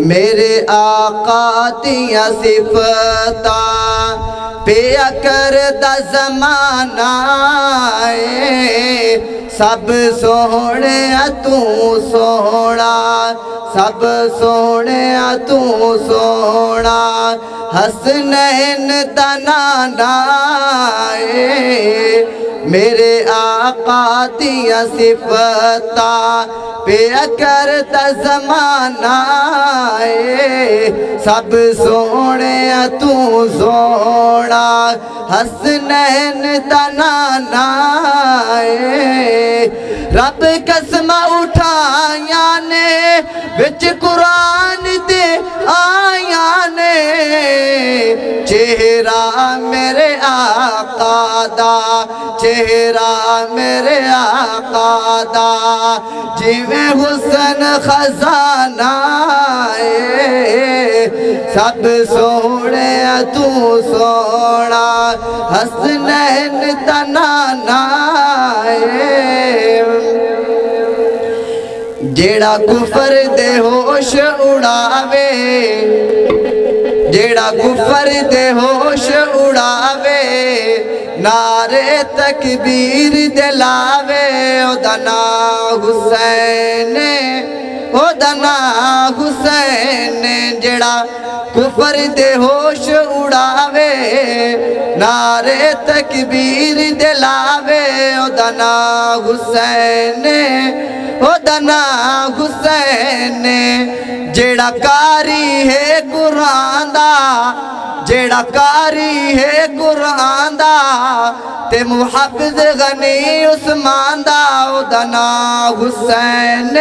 میرے آقا دیاں صفتاں پیا کردا زمانہ ہے، سب سونے تو سونا، سب سونے تو سونا، حسنین دا نانا ہے، میرے آقا دیاں صفتاں پیا کردا زمانہ ہے، سب سونے تو سونا، حسنین دا نانا ہے، رب قسم اٹھائیاں نے وچ قرآن دے آیاں نے، چہرہ میرے آقا دا، چہرہ میرے آقا دا، جویں حسن خزانہ ہے، سب سونے تو سونا، حسنین دا نانا ہے، جیڑا کفر دے ہوش اڑاوے، جیڑا کفر دے ہوش اڑاوے، نعرے تکبیر دلاوے، او دا نام حسین، او دا نام حسین، جیڑا کفر دے ہوش اڑاوے، نعرے تکبیر دلاوے، او دا نام حسین، او دا نام حسین، جیڑا کاری ہے قرآن دا، جیڑا کاری ہے قرآن دا، تے محافظ غنی عثمان دا، او دا نام حسین،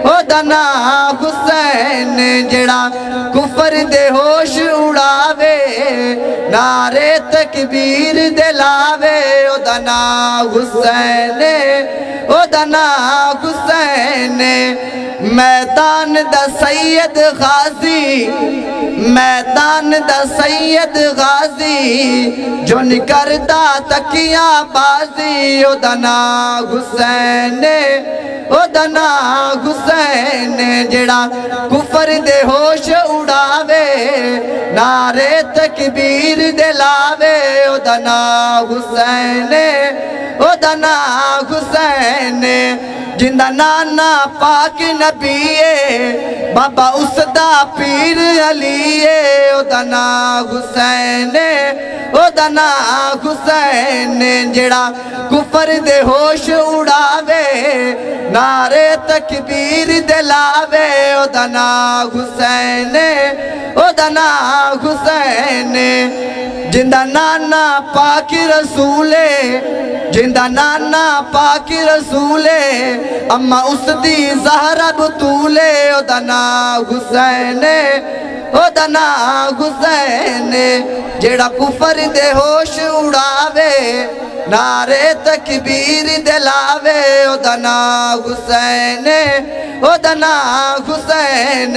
او دا نام حسین، جیڑا کفر دے ہوش اڑاوے، نعرے تکبیر دلاوے، او دا نام حسین، او دا نام حسین، میدان دا سید غازی، میدان دا سید غازی، جو نکردا تکیاں بازی، او دا نام حسین، او دا نام حسین، جیڑا کفر دے ہوش اڑاوے، نعرے تکبیر دلاوے، او دا نام حسین، او دا نام حسین، جندہ نانا پاک نبی ہے، بابا اس دا پیر علی ہے، او دا نام حسین، او دا نام حسین، جیڑا کفر دے ہوش اڑاوے، نعرے تکبیر دلاوے، او دا نام حسین، او دا نام حسین، جندہ نانا پاک رسولے، جندہ نانا پاک رسولے، اما اس دی زہرہ بطولے، او دا نام حسین، او دا نام حسین، جیڑا کفر دے ہوش اڑاوے، نعرے تکبیر دلاوے، او دا نام حسین، او دا نام حسین۔